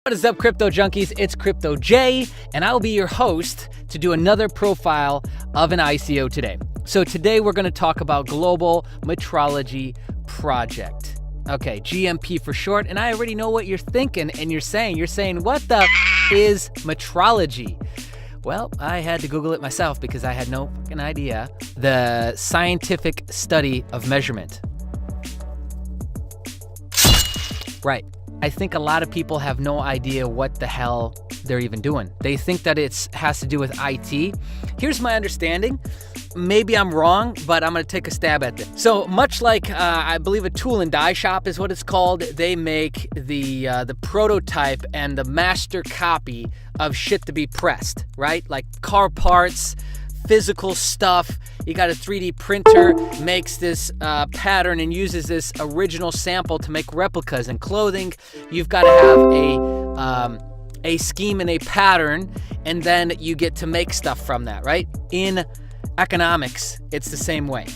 What is up, crypto junkies? It's Crypto Jay, and I'll be your host to do another profile of an ICO today. So today we're going to talk about Global Metrology Project. Okay, GMP for short, and I already know what you're thinking and you're saying, what the is metrology? Well, I had to Google it myself because I had no fucking idea. The scientific study of measurement. Right. I think a lot of people have no idea what the hell they're even doing. They think that it has to do with IT. Here's my understanding. Maybe I'm wrong, but I'm going to take a stab at this. So much like I believe a tool and die shop is what it's called, they make the prototype and the master copy of shit to be pressed, right? Like car parts, physical stuff. You got a 3D printer, makes this pattern and uses this original sample to make replicas. In clothing, you've got to have a scheme and a pattern, and then you get to make stuff from that, right? In economics, it's the same way.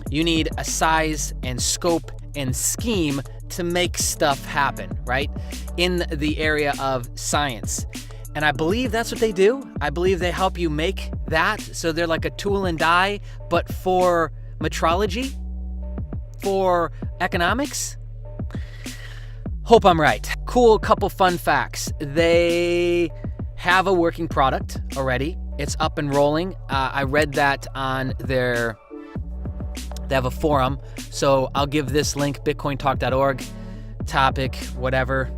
You need a size and scope and scheme to make stuff happen, right? In the area of science. And I believe that's what they do. I believe they help you make that. So they're like a tool and die, but for metrology, for economics. Hope I'm right. Cool couple fun facts. They have a working product already. It's up and rolling. I read that on they have a forum. So I'll give this link, bitcointalk.org, topic, whatever.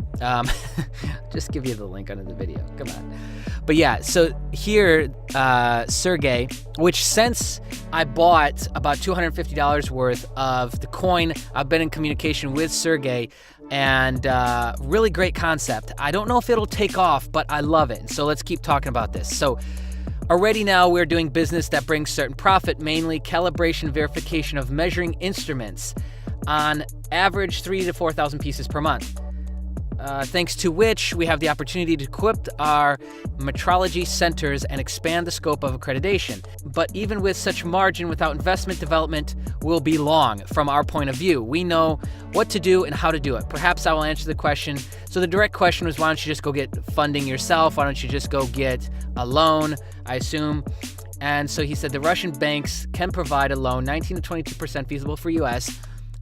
Just give you the link under the video. Come on. But yeah, so here, Sergey, which since I bought about $250 worth of the coin, I've been in communication with Sergey, and really great concept. I don't know if it'll take off, but I love it. So let's keep talking about this. So already now we're doing business that brings certain profit, mainly calibration verification of measuring instruments on average 3,000 to 4,000 pieces per month. Thanks to which we have the opportunity to equip our metrology centers and expand the scope of accreditation. But even with such margin, without investment, development will be long from our point of view. We know what to do and how to do it. Perhaps I will answer the question. So the direct question was, why don't you just go get funding yourself? Why don't you just go get a loan, I assume? And so he said the Russian banks can provide a loan, 19 to 22%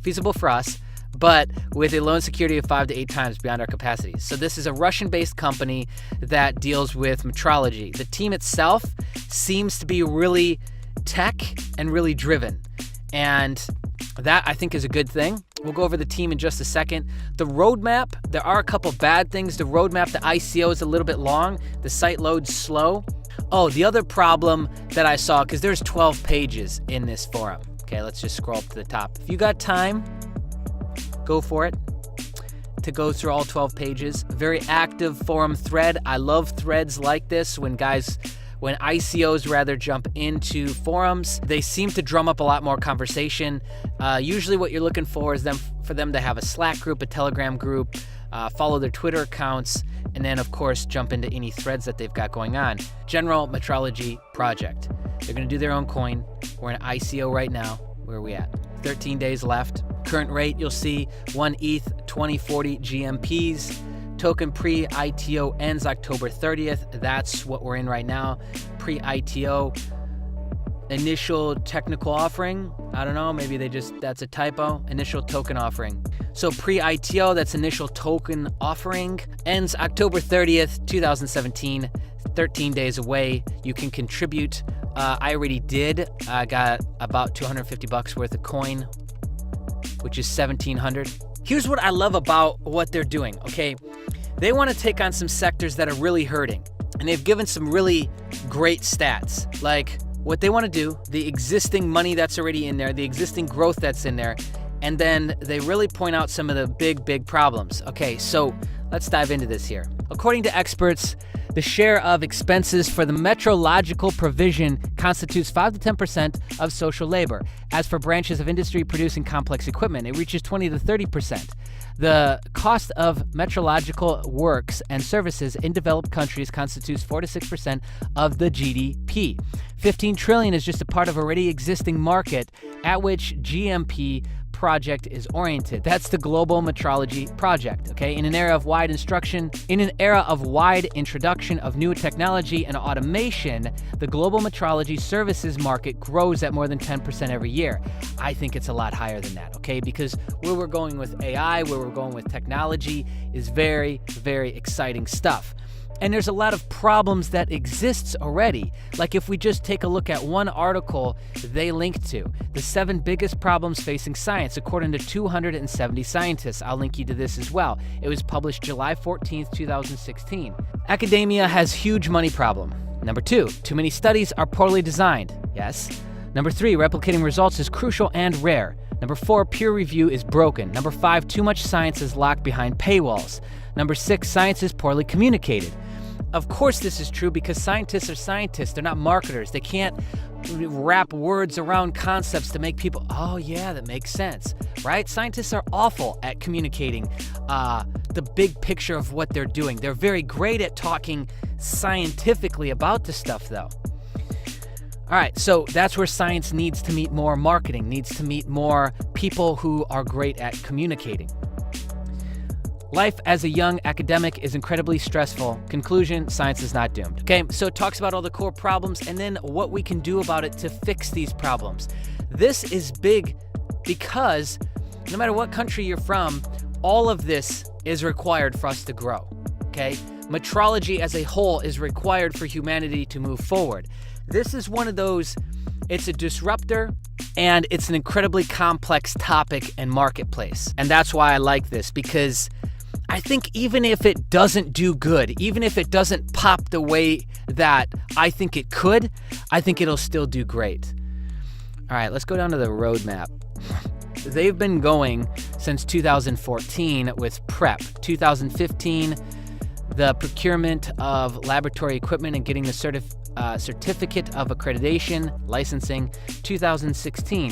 feasible for us, but with a loan security of 5 to 8 times beyond our capacities. So this is a Russian-based company that deals with metrology. The team itself seems to be really tech and really driven. And that, I think, is a good thing. We'll go over the team in just a second. The roadmap, there are a couple bad things. The roadmap, the ICO is a little bit long. The site loads slow. Oh, the other problem that I saw, because there's 12 pages in this forum. Okay, let's just scroll up to the top. If you got time, go for it to go through all 12 pages. Very active forum thread. I love threads like this when ICOs rather jump into forums. They seem to drum up a lot more conversation. Usually what you're looking for is for them to have a Slack group, a Telegram group, follow their Twitter accounts, and then of course jump into any threads that they've got going on. General Metrology Project. They're gonna do their own coin. We're in ICO right now. Where are we at? 13 days left. Current rate, you'll see 1 ETH, 2040 GMPs. Token pre-ITO ends October 30th. That's what we're in right now. Pre-ITO. Initial technical offering. I don't know, maybe that's a typo. Initial token offering. So pre-ITO, that's initial token offering. Ends October 30th, 2017. 13 days away. You can contribute. I already did. I got about $250 worth of coin, which is $1,700. Here's what I love about what they're doing, okay? They want to take on some sectors that are really hurting, and they've given some really great stats. Like what they want to do, the existing money that's already in there, the existing growth that's in there, and then they really point out some of the big problems. Okay, so let's dive into this here. According to experts, the share of expenses for the metrological provision constitutes 5 to 10% of social labor. As for branches of industry producing complex equipment, it reaches 20 to 30%. The cost of metrological works and services in developed countries constitutes 4 to 6% of the GDP. 15 trillion is just a part of already existing market at which GMP project is oriented. That's the Global Metrology Project, okay? In an era of wide introduction of new technology and automation, the global metrology services market grows at more than 10% every year. I think it's a lot higher than that, okay? Because where we're going with AI, where we're going with technology is very, very exciting stuff. And there's a lot of problems that exists already. Like if we just take a look at one article they linked to, the 7 biggest problems facing science, according to 270 scientists. I'll link you to this as well. It was published July 14th, 2016. Academia has huge money problem. Number 2, too many studies are poorly designed. Yes. Number 3, replicating results is crucial and rare. Number 4, peer review is broken. Number 5, too much science is locked behind paywalls. Number 6, science is poorly communicated. Of course this is true because scientists are scientists. They're not marketers. They can't wrap words around concepts to make people, oh yeah, that makes sense, right? Scientists are awful at communicating the big picture of what they're doing. They're very great at talking scientifically about this stuff though. All right, so that's where science needs to meet more marketing, needs to meet more people who are great at communicating. Life as a young academic is incredibly stressful. Conclusion, science is not doomed. Okay, so it talks about all the core problems and then what we can do about it to fix these problems. This is big because no matter what country you're from, all of this is required for us to grow, okay? Metrology as a whole is required for humanity to move forward. This is one of those, it's a disruptor and it's an incredibly complex topic and marketplace. And that's why I like this, because I think even if it doesn't do good, even if it doesn't pop the way that I think it could, I think it'll still do great. All right, let's go down to the roadmap. They've been going since 2014 with PrEP. 2015, the procurement of laboratory equipment and getting the certificate of accreditation, licensing. 2016,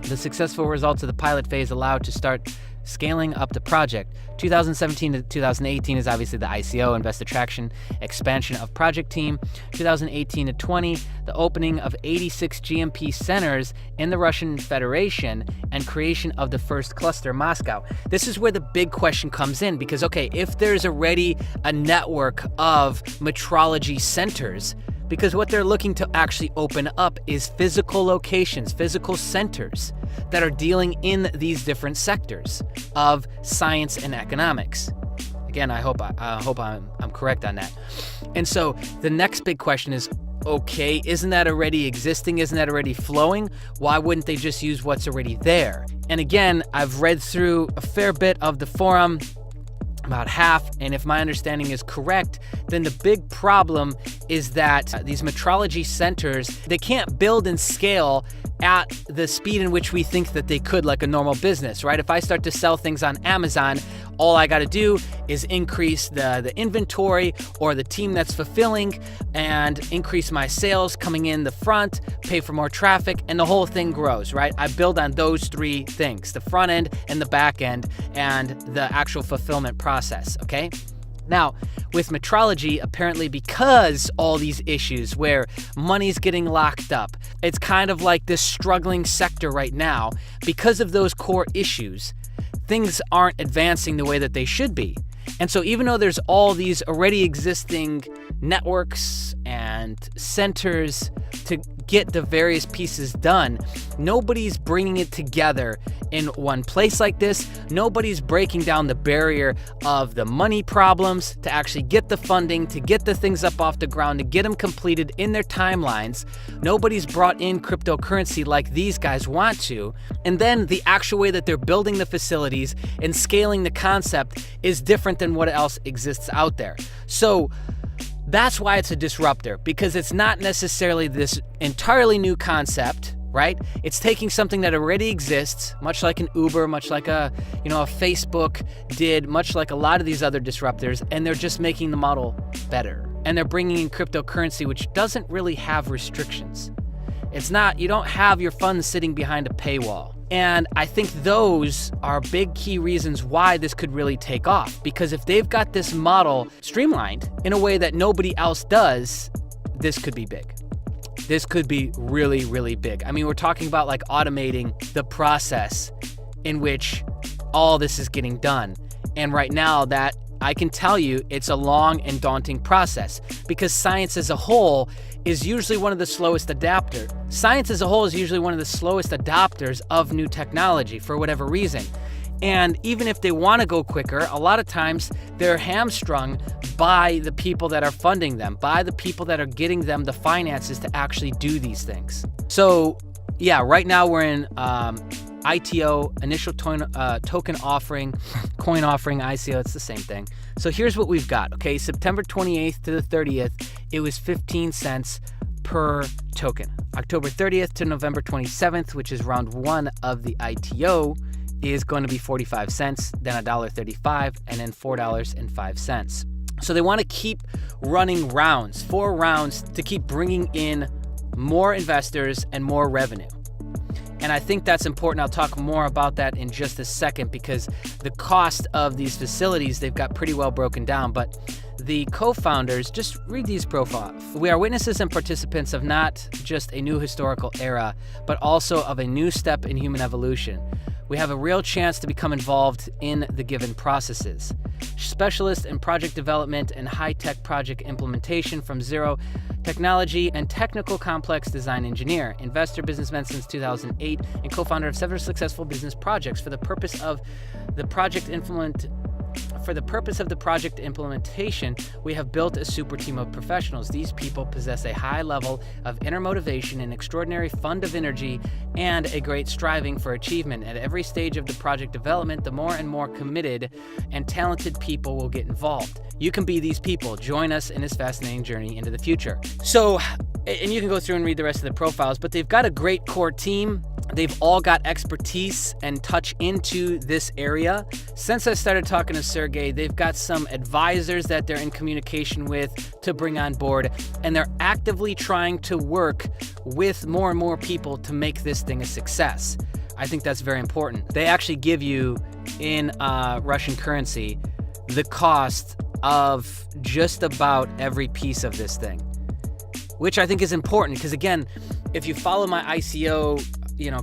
the successful results of the pilot phase allowed to start scaling up the project. 2017 to 2018 is obviously the ICO, Invest Attraction, expansion of project team. 2018 to 20, the opening of 86 GMP centers in the Russian Federation and creation of the first cluster, Moscow. This is where the big question comes in because, okay, if there's already a network of metrology centers, because what they're looking to actually open up is physical locations, physical centers that are dealing in these different sectors of science and economics. Again, I hope I'm correct on that. And so the next big question is, okay, isn't that already existing? Isn't that already flowing? Why wouldn't they just use what's already there? And again, I've read through a fair bit of the forum, about half, and if my understanding is correct, then the big problem is that these metrology centers, they can't build and scale at the speed in which we think that they could, like a normal business, right? If I start to sell things on Amazon, all I got to do is increase the inventory or the team that's fulfilling and increase my sales coming in the front, pay for more traffic, and the whole thing grows, right? I build on those 3 things, the front end and the back end and the actual fulfillment process, okay? Now, with metrology, apparently because all these issues where money's getting locked up, it's kind of like this struggling sector right now. Because of those core issues, things aren't advancing the way that they should be. And so even though there's all these already existing networks and centers to get the various pieces done, nobody's bringing it together in one place like this. Nobody's breaking down the barrier of the money problems to actually get the funding, to get the things up off the ground, to get them completed in their timelines. Nobody's brought in cryptocurrency like these guys want to. And then the actual way that they're building the facilities and scaling the concept is different than what else exists out there. So that's why it's a disruptor, because it's not necessarily this entirely new concept, right? It's taking something that already exists, much like an Uber, much like a Facebook did, much like a lot of these other disruptors, and they're just making the model better. And they're bringing in cryptocurrency, which doesn't really have restrictions. It's not, you don't have your funds sitting behind a paywall. And I think those are big key reasons why this could really take off. Because if they've got this model streamlined in a way that nobody else does, this could be big. this could be really, really big. I mean, we're talking about like automating the process in which all this is getting done. And right now, that I can tell you it's a long and daunting process, because science as a whole is usually one of the slowest adapters. Science as a whole is usually one of the slowest adopters of new technology for whatever reason. And even if they want to go quicker, a lot of times they're hamstrung by the people that are funding them, by the people that are getting them the finances to actually do these things. So yeah, right now we're in ITO, initial token offering, coin offering, ICO, it's the same thing. So here's what we've got, okay? September 28th to the 30th, it was 15 cents per token. October 30th to November 27th, which is round one of the ITO, is going to be 45 cents, then $1.35, and then $4.05. So they want to keep running rounds, 4 rounds, to keep bringing in more investors and more revenue. And I think that's important. I'll talk more about that in just a second, because the cost of these facilities, they've got pretty well broken down. But the co-founders, just read these profiles. We are witnesses and participants of not just a new historical era, but also of a new step in human evolution. We have a real chance to become involved in the given processes. Specialist in project development and high-tech project implementation from zero, technology and technical complex design engineer, investor, businessman since 2008, and co-founder of several successful business projects. For the purpose of the project implementation, we have built a super team of professionals. These people possess a high level of inner motivation, an extraordinary fund of energy, and a great striving for achievement. At every stage of the project development, the more and more committed and talented people will get involved. You can be these people. Join us in this fascinating journey into the future. So, and you can go through and read the rest of the profiles, but they've got a great core team. They've all got expertise and touch into this area. Since I started talking to Sergey, they've got some advisors that they're in communication with to bring on board, and they're actively trying to work with more and more people to make this thing a success. I think that's very important. They actually give you, in Russian currency, the cost of just about every piece of this thing, which I think is important, because again, if you follow my ICO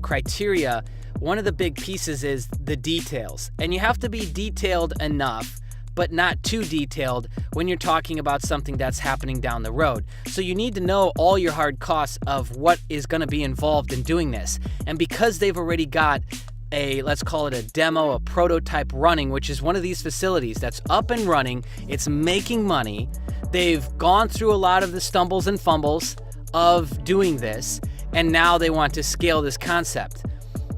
criteria, one of the big pieces is the details. And you have to be detailed enough, but not too detailed when you're talking about something that's happening down the road. So you need to know all your hard costs of what is going to be involved in doing this. And because they've already got a, let's call it a demo, a prototype running, which is one of these facilities that's up and running, it's making money, they've gone through a lot of the stumbles and fumbles of doing this, and now they want to scale this concept.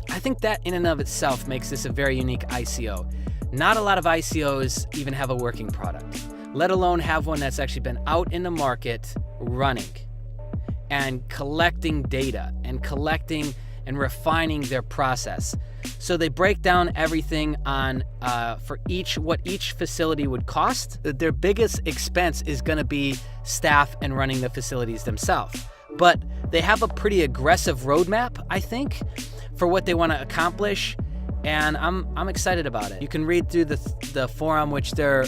I think that in and of itself makes this a very unique ICO. Not a lot of ICOs even have a working product, let alone have one that's actually been out in the market running and collecting data and collecting and refining their process. So they break down everything on for what each facility would cost. Their biggest expense is going to be staff and running the facilities themselves. But they have a pretty aggressive roadmap, I think, for what they want to accomplish, and I'm excited about it. You can read through the forum, which they're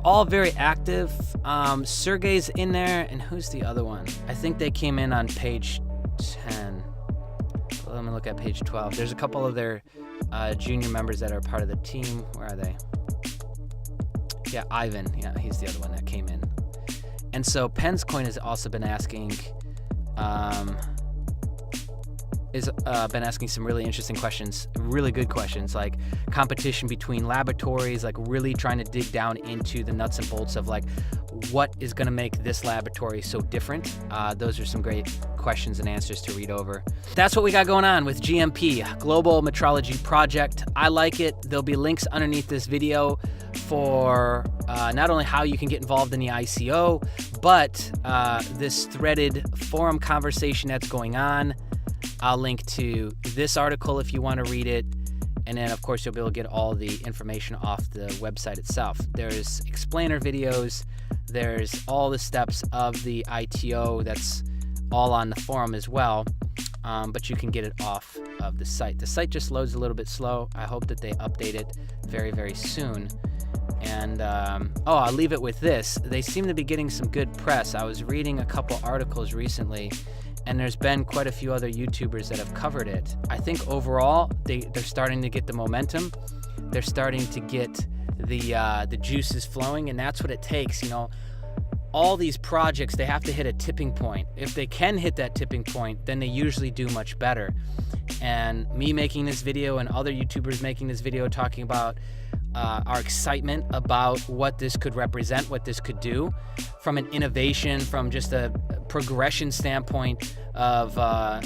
all very active. Sergey's in there, and who's the other one? I think they came in on page 10. Let me look at page 12. There's a couple of their junior members that are part of the team. Where are they? Yeah, Ivan. Yeah, he's the other one that came in. And so Penn's Coin has also been asking, been asking some really interesting questions, really good questions, like competition between laboratories, like really trying to dig down into the nuts and bolts of like what is going to make this laboratory so different. Those are some great questions and answers to read over. That's what we got going on with GMP, Global Metrology Project. I like it. There'll be links underneath this video for not only how you can get involved in the ICO, but this threaded forum conversation that's going on. I'll link to this article if you want to read it. And then, of course, you'll be able to get all the information off the website itself. There's explainer videos. There's all the steps of the ITO. That's all on the forum as well. But you can get it off of the site. The site just loads a little bit slow. I hope that they update it very, very soon. And, I'll leave it with this. They seem to be getting some good press. I was reading a couple articles recently, and there's been quite a few other YouTubers that have covered it. I think overall, they're starting to get the momentum. They're starting to get the juices flowing, and that's what it takes. You know, all these projects, they have to hit a tipping point. If they can hit that tipping point, then they usually do much better. And me making this video and other YouTubers making this video talking about our excitement about what this could represent, what this could do from an innovation, from just a progression standpoint of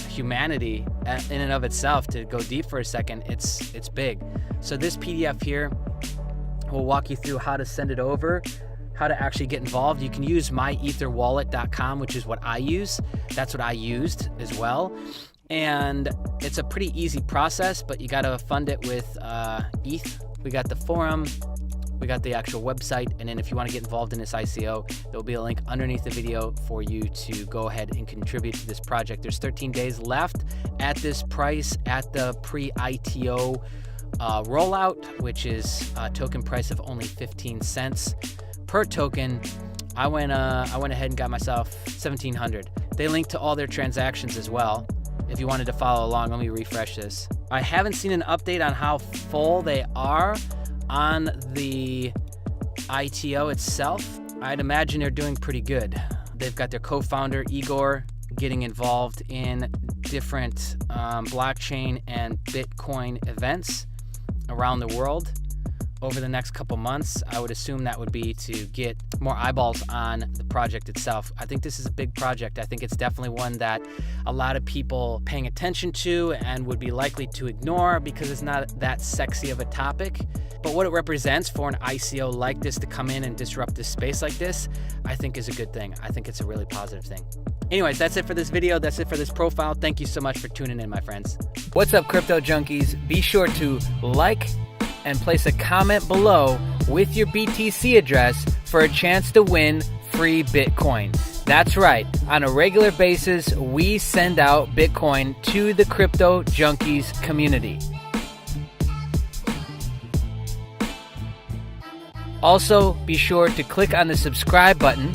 humanity in and of itself. To go deep for a second, it's big. So this PDF here will walk you through how to send it over, how to actually get involved. You can use myetherwallet.com, which is what I use. That's what I used as well. And it's a pretty easy process, but you got to fund it with ETH. We got the forum, we got the actual website, and then if you want to get involved in this ICO, there'll be a link underneath the video for you to go ahead and contribute to this project. There's 13 days left at this price at the pre-ITO rollout, which is a token price of only 15 cents per token. I went ahead and got myself 1,700. They link to all their transactions as well. If you wanted to follow along, let me refresh this. I haven't seen an update on how full they are on the ITO itself. I'd imagine they're doing pretty good. They've got their co-founder, Igor, getting involved in different blockchain and Bitcoin events around the world over the next couple months. I would assume that would be to get more eyeballs on the project itself. I think this is a big project. I think it's definitely one that a lot of people paying attention to and would be likely to ignore because it's not that sexy of a topic. But what it represents for an ICO like this to come in and disrupt this space like this, I think is a good thing. I think it's a really positive thing. Anyways, that's it for this video. That's it for this profile. Thank you so much for tuning in, my friends. What's up, crypto junkies? Be sure to like and place a comment below with your BTC address for a chance to win free Bitcoin. That's right. On a regular basis, we send out Bitcoin to the crypto junkies community. Also, be sure to click on the subscribe button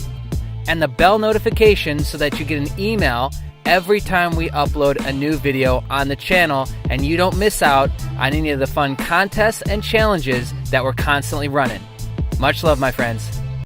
and the bell notification so that you get an email every time we upload a new video on the channel and you don't miss out on any of the fun contests and challenges that we're constantly running. Much love, my friends.